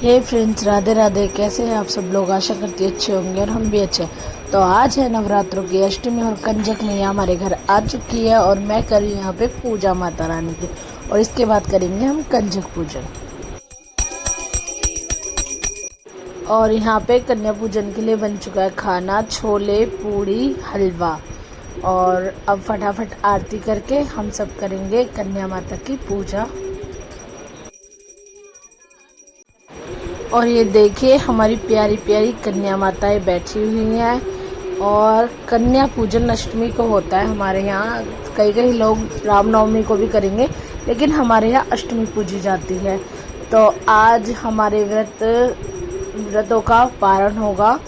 हे friends, Radhe Radhe. कैसे हैं आप सब लोग? आशा करती अच्छे होंगे और हम भी अच्छे हैं। तो आज है नवरात्रों की अष्टमी और कंजक मैया हमारे घर आ चुकी है और मैं कर रही हूँ यहाँ पे पूजा माता रानी की। और इसके बाद करेंगे हम कंजक पूजन। और यहाँ पे कन्या पूजन के लिए बन चुका है खाना, छोले, पूड़ी, हलवा। और अब फटाफट आरती करके हम सब करेंगे कन्या माता की पूजा। और ये देखिए हमारी प्यारी प्यारी कन्या माताएं बैठी हुई हैं। और कन्या पूजन अष्टमी को होता है हमारे यहाँ। कई कई लोग रामनवमी को भी करेंगे, लेकिन हमारे यहाँ अष्टमी पूजी जाती है। तो आज हमारे व्रतों का पारण होगा।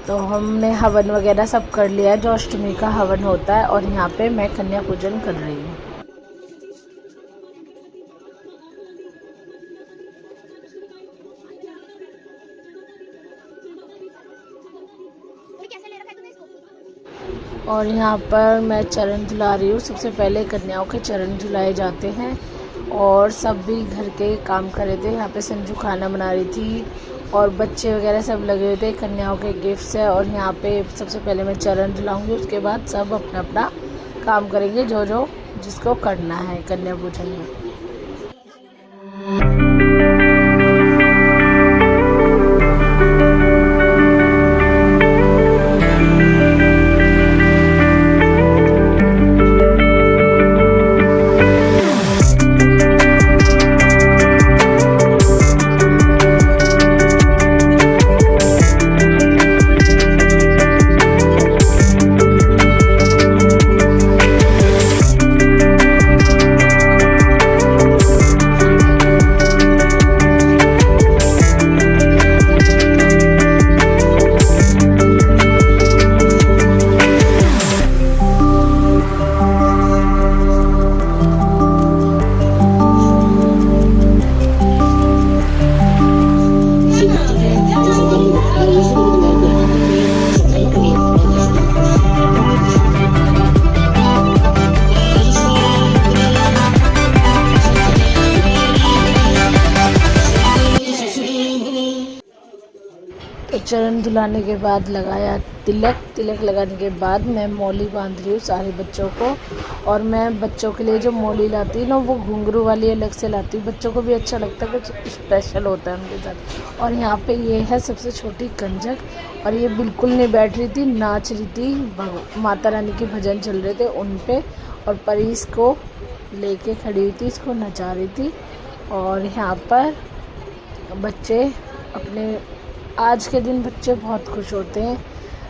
तो हमने हवन वगैरह सब कर लिया है, जो अष्टमी का हवन होता है। और यहाँ पे मैं कन्या पूजन कर रही हूँ। और यहाँ पर मैं चरण धुला रही हूँ। सबसे पहले कन्याओं के चरण धुलाए जाते हैं। और सब भी घर के काम कर रहे थे। यहाँ पे संजू खाना बना रही थी और बच्चे वगैरह सब लगे हुए थे। कन्याओं के गिफ्ट्स है। और यहाँ पे सबसे पहले मैं चरण धुलाऊँगी, उसके बाद सब अपना अपना काम करेंगे, जो जो जिसको करना है कन्या पूजन में। चरण धुलाने के बाद लगाया तिलक लगाने के बाद मैं मौली बांध रही हूँ सारे बच्चों को। और मैं बच्चों के लिए जो मौली लाती हूँ ना, वो घुंघरू वाली अलग से लाती हूँ। बच्चों को भी अच्छा लगता है, कुछ स्पेशल होता है उनके साथ। और यहाँ पे ये है सबसे छोटी कंजक। और ये बिल्कुल नहीं बैठ रही थी, नाच रही थी। माता रानी के भजन चल रहे थे उन पे। और परीस को लेके खड़ी हुई थी, इसको नचा रही थी। और यहाँ पर बच्चे अपने आज के दिन बच्चे बहुत खुश होते हैं,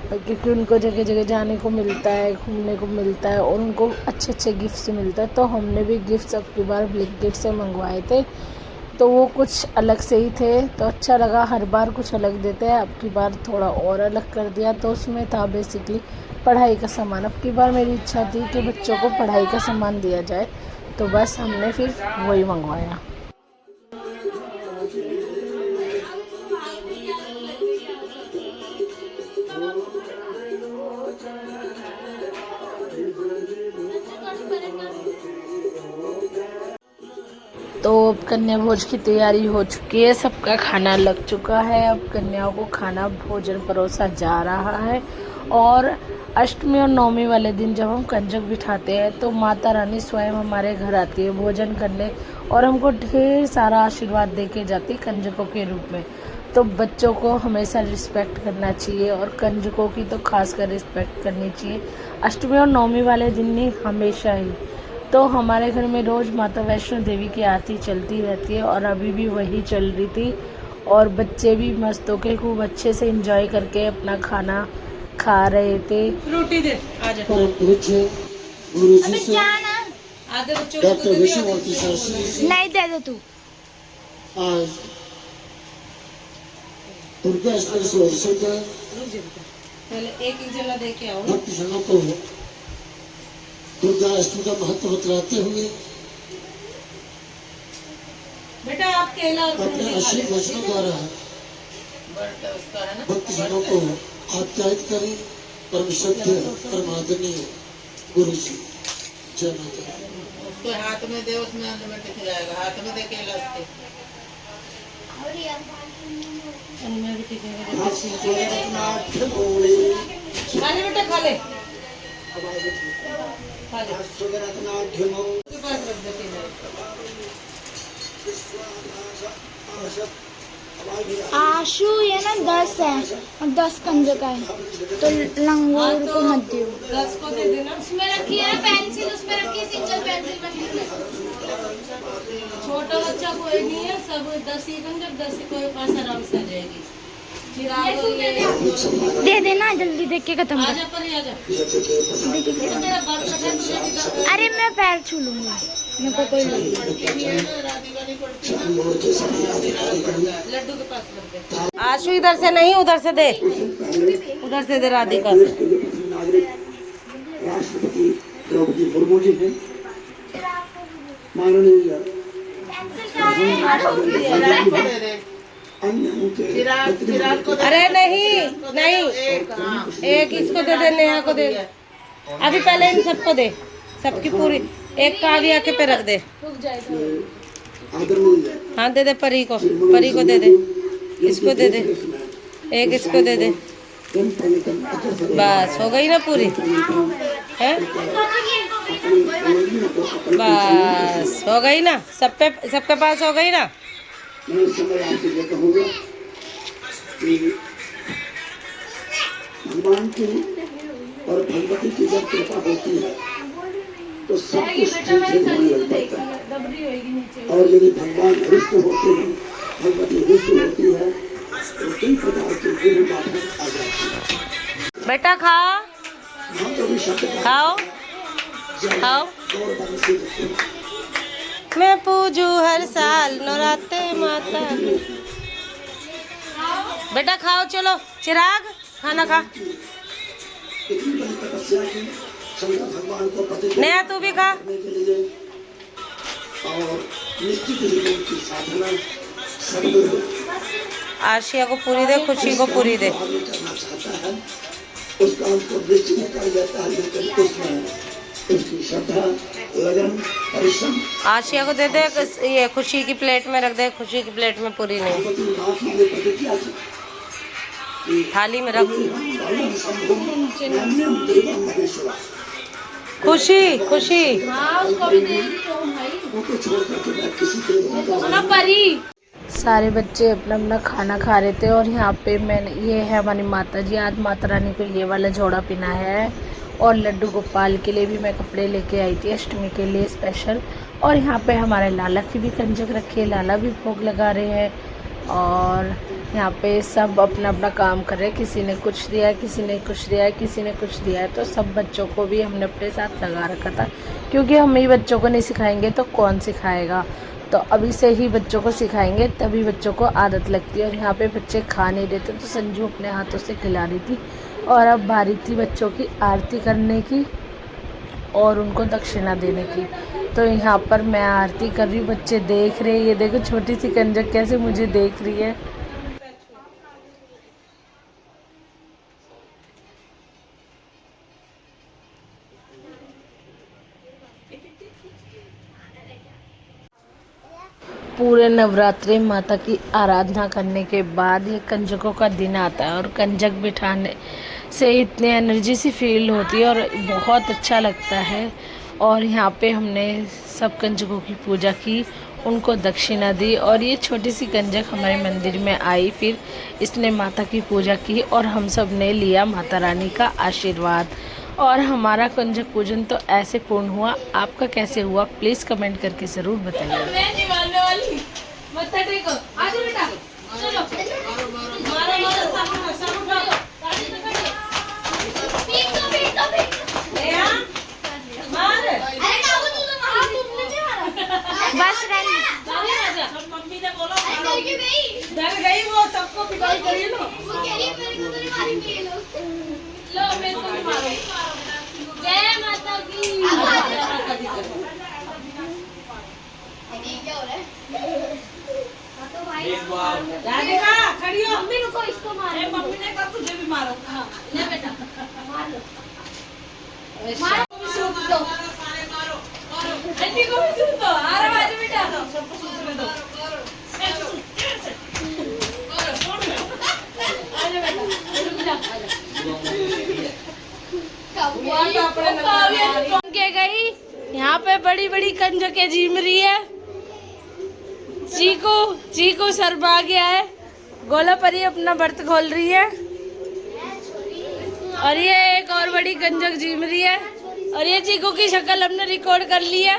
क्योंकि उनको जगह जगह जाने को मिलता है, घूमने को मिलता है और उनको अच्छे अच्छे गिफ्ट्स मिलता है। तो हमने भी गिफ्ट्स अब की बार ब्लिंकिट से मंगवाए थे, तो वो कुछ अलग से ही थे। तो अच्छा लगा, हर बार कुछ अलग देते हैं। अब की बार थोड़ा और अलग कर दिया। तो उसमें था बेसिकली पढ़ाई का सामान। अब की बार मेरी इच्छा थी कि बच्चों को पढ़ाई का सामान दिया जाए, तो बस हमने फिर वही मंगवाया। तो अब कन्या भोज की तैयारी हो चुकी है, सबका खाना लग चुका है। अब कन्याओं को खाना भोजन परोसा जा रहा है। और अष्टमी और नवमी वाले दिन जब हम कंजक बिठाते हैं, तो माता रानी स्वयं हमारे घर आती है भोजन करने और हमको ढेर सारा आशीर्वाद दे के जाती है कंजकों के रूप में। तो बच्चों को हमेशा रिस्पेक्ट करना चाहिए और कंजकों की तो खासकर रिस्पेक्ट करनी चाहिए। अष्टमी और नवमी वाले दिन नहीं, हमेशा ही। तो हमारे घर में रोज़ माता वैष्णो देवी की आरती चलती रहती है और अभी भी वही चल रही थी। और बच्चे भी मस्त होके खूब अच्छे से एंजॉय करके अपना खाना खा रहे थे। रोटी दे आजा। आधे बच्चों को तो नहीं दे दे तू। आज दुर्गा अष्टमी पहले एक जला दे के आओ। भक्तजनों को दुर्गा अष्टमी का महत्व बतलाते हुए बेटा आप केला और अपने अश्लील वचनों द्वारा भक्तजनों को आप्यायित करें। परम श्रद्धेय परम आदरणीय गुरु जी, जय माता। उसको हाथ में दे, उसमें अंदर में दिख जाएगा। हाथ में दे केला उसके। उनमें भी दिखेगा। खा ले बेटा, खा ले। खा ले। उसके पास रख दे केला। आशु ये ना 10 है और 10 कंजक है, तो लंगूर को मत दियो। 10 को दे देना। उसमें रखी है ना पेंसिल, उसमें रखी है सिंगल पेंसिल में लिख ले। छोटा बच्चा कोई नहीं है, सब 10 ही कंजक, 10 ही कोई पास आराम से आ जाएगी। चिराग दे देना जल्दी, देख के खत्म कर। आजा पर ही आजा। तो मेरा बाल कटा, तुझे भी कर। अरे मैं पैर छू लूंगी, मेरे को कोई नहीं। लड्डू के पास रख दे। आशु इधर से नहीं, उधर से दे, उधर से दे राधिका से। राष्ट्रपति द्रौपदी मुर्मू जी ने माननीय अरे नहीं नहीं, एक इसको दे दे, नेहा को दे। अभी पहले इन सबको दे, सबकी पूरी। एक काव्या के पे रख दे। हाँ दे दे, परी को दे दे, इसको दे दे, एक इसको दे दे। बस हो गई ना पूरी है, बस हो गई ना, सबके पास हो गई ना। मैं इस समय आपसे ये कहूँगा कि भगवान की और भगवती की जब कृपा होती है तो सब कुछ ठीक ठीक होने लग पड़ता है। और यदि भगवान रुष्ट होते हैं, भगवती रुष्ट होती है, तो कई प्रकार की बुरी बातें आ जाती है। बेटा खाओ, हम तो भी शब्द का खाओ खाओ। गौर बन से देखते हैं। मैं पूजू हर साल नवरात्रे माता। बेटा खाओ, चलो चिराग खाना खा। इतनी बड़ी तपस्या की शंकर भगवान को पति नया तू भी खा। करने के लिए और निश्चित जीवन की साधना सदगुरु आशिया को पूरी दे, खुशी को पूरी दे। आगे करना चाहता है, उस काम को निश्चित कर लेता है, लेकिन उसमें उसकी श्रद्धा, लगन, परिश्रम। आशिया को दे दे, ये खुशी की प्लेट में रख दे, खुशी की प्लेट में पूरी नहीं, भगवती माँ की ये प्रतिज्ञा थी कि थाली में रख। बालम संभव नान्यम देवम महेश्वरा। खुशी खुशी उनको छोड़ करके मैं किसी देवता का परी सारे बच्चे अपना अपना खाना खा रहे थे और यहाँ पे मैंने, ये है हमारी माता जी, आज माता रानी को ये वाला जोड़ा पहना है। और लड्डू गोपाल के लिए भी मैं कपड़े लेके आई थी अष्टमी के लिए स्पेशल। और यहाँ पे हमारे लाला की भी कंजक रखी है, लाला भी भोग लगा रहे हैं। और यहाँ पे सब अपना अपना काम कर रहे हैं, किसी ने कुछ दिया है, किसी ने कुछ दिया है, किसी ने कुछ दिया है। तो सब बच्चों को भी हमने अपने साथ लगा रखा था, क्योंकि हम ही बच्चों को नहीं सिखाएंगे तो कौन सिखाएगा। तो अभी से ही बच्चों को सिखाएंगे तभी बच्चों को आदत लगती है। और यहाँ पे बच्चे खा नहीं देते तो संजू अपने हाथों से खिला रही थी। और अब बारी थी बच्चों की आरती करने की और उनको दक्षिणा देने की। तो यहाँ पर मैं आरती कर रही हूँ, बच्चे देख रहे हैं। ये देखो छोटी सी कंजक कैसे मुझे देख रही है। पूरे नवरात्रि माता की आराधना करने के बाद ये कंजकों का दिन आता है और कंजक बिठाने से इतनी एनर्जी सी फील होती है और बहुत अच्छा लगता है। और यहाँ पे हमने सब कंजकों की पूजा की, उनको दक्षिणा दी। और ये छोटी सी कंजक हमारे मंदिर में आई, फिर इसने माता की पूजा की और हम सब ने लिया माता रानी का आशीर्वाद। और हमारा कंजक पूजन तो ऐसे पूर्ण हुआ। आपका कैसे हुआ प्लीज़ कमेंट करके ज़रूर बताइए। मैं नहीं मारने वाली, मत्था टेको। आजा बेटा, चलो मारो मारो साबुन साबुन डालो। पीट दो नेहा, मार। अरे काबू तू तो मार, तुमने नहीं मारा। बस रहने आजा, मम्मी ने बोला मारो। डर गई वो, सबको पिटाई करी लो। वो कह रही है मेरे को तो नहीं मारी, मेरे लो मेरे को भी मारो। जय माता की। राधिका खड़ी हो। मम्मी रुको, इसको मारो। मम्मी ने कहा तुझे भी मारो। हाँ, ले बेटा मार लो, मारो भी सूख दो। आंटी को भी सुन दो, आ रहा बाजू में डालो। के गई यहाँ पे बड़ी बड़ी कंजकें झीम रही है। चीकू शर्मा गया है। गोला परी अपना बर्त खोल रही है और ये एक और बड़ी कंजक झीम रही है और ये चीकू की शक्ल हमने रिकॉर्ड कर ली है।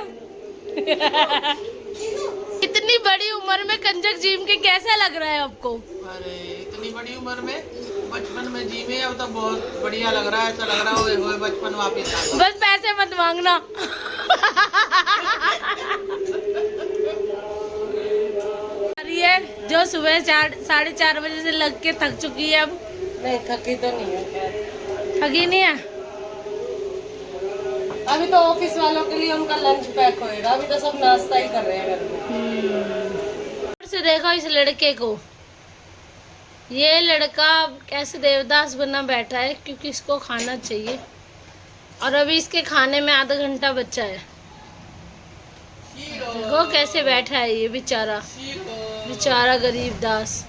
इतनी बड़ी उम्र में कंजक झीम के कैसा लग रहा है आपको? अरे इतनी बड़ी उम्र में बचपन में जीवे अब तो बहुत बढ़िया लग रहा है। ऐसा लग रहा है ओए बचपन वापस आ गया। बस पैसे मत मांगना। है जो सुबह 4:30 बजे से लग के थक चुकी है। अब नहीं थकी तो नहीं है, थकी नहीं है। अभी तो ऑफिस वालों के लिए उनका लंच पैक होएगा, अभी तो सब नाश्ता ही कर रहे हैं घर में। से देखो इस लड़के को, ये लड़का कैसे देवदास बना बैठा है क्योंकि इसको खाना चाहिए और अभी इसके खाने में आधा घंटा बचा है। देखो कैसे बैठा है ये बेचारा, बेचारा गरीब दास।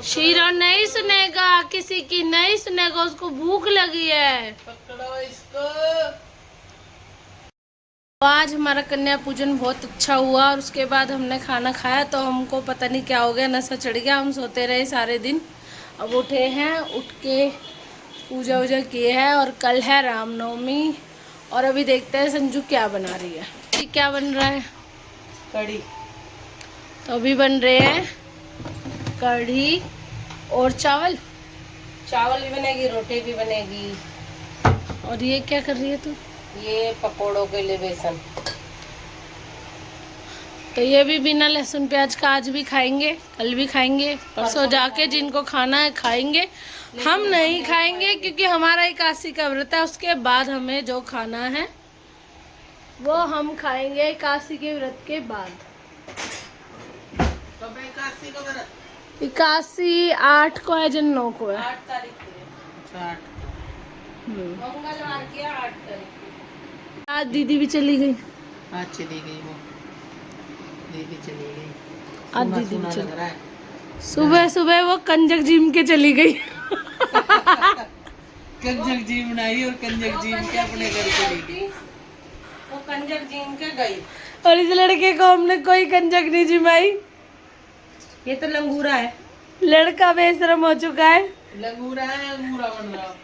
शीरो नहीं सुनेगा, किसी की नहीं सुनेगा, उसको भूख लगी है। आज हमारा कन्या पूजन बहुत अच्छा हुआ और उसके बाद हमने खाना खाया तो हमको पता नहीं क्या हो गया, नशा चढ़ गया। हम सोते रहे सारे दिन, अब उठे हैं, उठ के पूजा वूजा किए हैं और कल है रामनवमी। और अभी देखते हैं संजू क्या बना रही है। क्या बन रहा है? कढ़ी। तो अभी बन रहे हैं कढ़ी और चावल। चावल भी बनेगी, रोटी भी बनेगी। और ये क्या कर रही है तू? ये पकोड़ों के लिए बेसन। तो ये भी बिना लहसुन प्याज का आज भी खाएंगे, कल भी खाएंगे, परसों जाके जिनको खाना है खाएंगे। हम नहीं खाएंगे क्योंकि हमारा एकादशी का व्रत है, उसके बाद हमें जो खाना है वो हम खाएंगे एकादशी के व्रत के बाद। एकादशी 8 को है जन 9 को है। 8 तारीख को है। मंगलवार की 8 तारीख। आज दीदी भी चली गई। आज चली गई वो, दीदी चली गई। आज दीदी भी लग चली रहा है। सुबह सुबह वो कंजक जिम के चली गई। कंजक जी बनाई और कंजक जी के अपने घर चली गई। वो कंजक जीन के गई। और इस लड़के को हमने कोई कंजक नहीं जिमाई। ये तो लंगूरा है। लड़का बेशरम हो चुका है। लंगूरा है, अंगूरा बन रहा।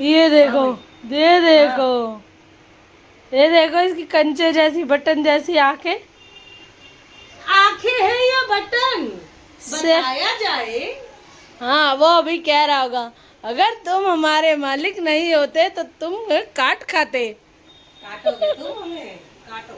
ये देखो, ये देखो, ये देखो इसकी कंचे जैसी, बटन जैसी आंखें। आंखें है या बटन बताया जाए। हाँ वो अभी कह रहा होगा, अगर तुम हमारे मालिक नहीं होते तो तुम काट खाते। काटोगे तुम हमें, काटो।